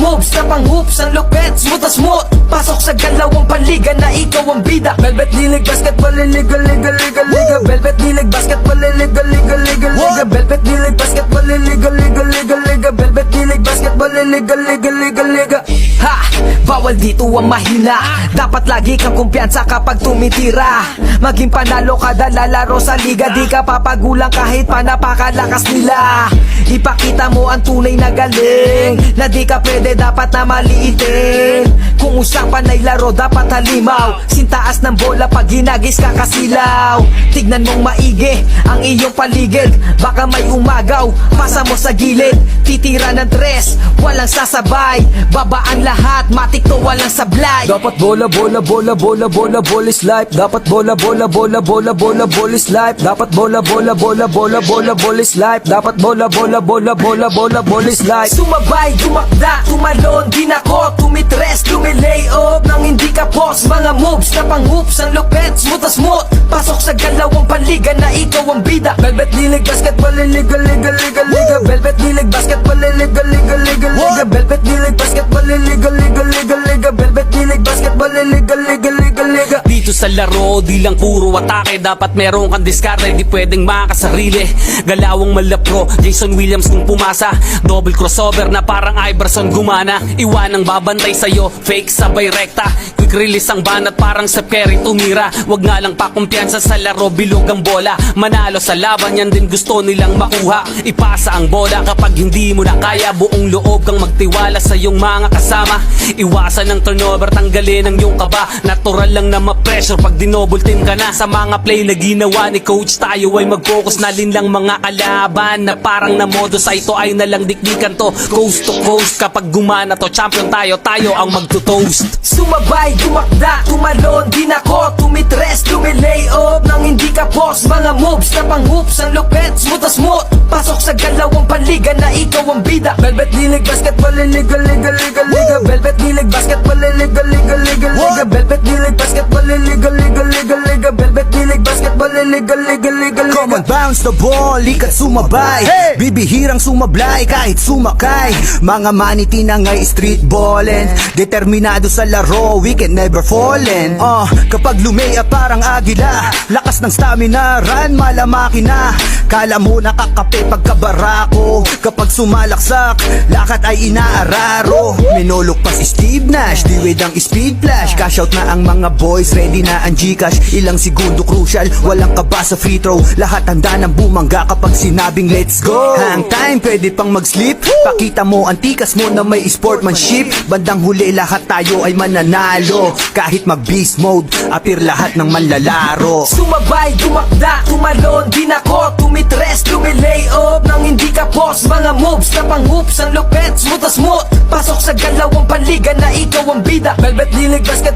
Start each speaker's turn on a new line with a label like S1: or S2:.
S1: moves na pang hoops, ang lupet, smooth na smooth. Pasok sa galawang panliga na ikaw ang bida. Velvet Nilig Basketball, liga, liga, liga, liga. Velvet Nilig Basketball, liga, liga, liga, liga. Velvet Nilig Basketball, liga, liga, liga, liga. Velvet Nilig Basketball, liga, liga, liga, liga. Ha! Bawal dito ang mahina. Dapat lagi kang kumpiyansa kapag tumitira. Maging panalo kada lalaro sa liga. Di ka papagulang kahit pa napakalakas nila. Ipakita mo ang tunay na galing, na di ka pwede dapat na maliitin. Kung usapan ay laro dapat halimaw. Sintaas ng bola pag ginagis ka kasilaw. Tignan mong maigi ang iyong paligid. Baka may umagaw, pasa mo sa gilid. Titira ng tres, walang sasabay. Babaan lahat, matik to walang sablay. Dapat bola, bola, bola, bola, bola, bola is life. Dapat bola, bola, bola, bola, bola, bola is life. Dapat bola, bola, bola, bola, bola, bola is life. Dapat bola, bola, bola, bola, bola, bola is life. Sumabay, tumakda, tumalon, di nako, tumitres, lumilay off nang hindi ka boss. Mga moves na pang hoops, ang lupet, smooth na smooth. Pasok sa galawang panliga na ikaw ang bida. Velvet Nilig Basketball, liga, liga, liga, liga. Velvet Nilig Basketball, liga, liga, liga, liga. Velvet Nilig Basketball, liga, liga, liga, liga. Velvet Nilig Basketball, liga, liga, liga, liga.
S2: Dito sa laro, di lang puro atake. Dapat meron kang diskarte, di pwedeng makasarili. Galawang malapro, Jason Williams kung pumasa. Double crossover na parang Iverson gumana. Iwanang babantay sa'yo, fake sabay rekta. Quick release ang banat parang Steph Curry tumira. Wag nga lang pakumpiyansa sa laro, bilog ang bola. Manalo sa laban, yan din gusto nilang makuha. Ipasa ang bola kapag hindi mo na kaya. Buong loob kang magtiwala sa iyong mga kasama. Iwasan ang turnover, tanggalin ang iyong kaba. Natural lang na ma-pressure pag dinouble team ka na. Sa mga play na ginawa ni coach, tayo ay mag-focus na lang mga kalaban. Na parang na modo sa ito ay nalang dikdikan to. Coast to coast, kapag gumana to, champion tayo, tayo ang magto-toast.
S1: Sumabay, tumakda, tumalon, di nako, tumitres, lumilay off nang hindi ka boss. Mga moves na pang hoops, ang lupet, smooth na smooth. Pasok sa galawang panliga na ikaw ang bida. Velvet Nilig Basketball, liga, liga, liga, liga. Velvet Nilig Basketball, liga, liga, liga, liga. Velvet Nilig Basketball, liga, liga, liga, liga. Velvet Nilig Basketball, liga, liga, liga, liga.
S3: Come on, bounce the ball, ikat sumabay. Bibihirang sumablay kahit sumakay. Mga maniti na ngay street ballin'. Determinado sa laro, we can never fallen. Kapag lumea parang agila, lakas ng stamina, run malamaki na. Kala mo nakakape pagkabarako. Kapag sumalaksak, lakat ay inaararo. Minulok pa si Steve Nash, diwid ang speed flash. Cash out na ang mga boys, ready na ang Gcash. Ilang segundo crucial, walang kaba sa free throw. Lahat handa ng bumangga kapag sinabing let's go. Hang time, pwede pang mag-sleep. Pakita mo ang tikas mo na may sportsmanship. Bandang huli lahat tayo ay mananalo. Kahit mag-beast mode, appear lahat ng manlalaro.
S1: Sumabay, tumakda, tumalon, di nako, tumitres, lumilay off nang hindi ka boss. Mga moves na pang hoops, ang lupet, smooth na smooth. Pasok sa galawang panliga na ikaw ang bida. Velvet Nilig Basketball.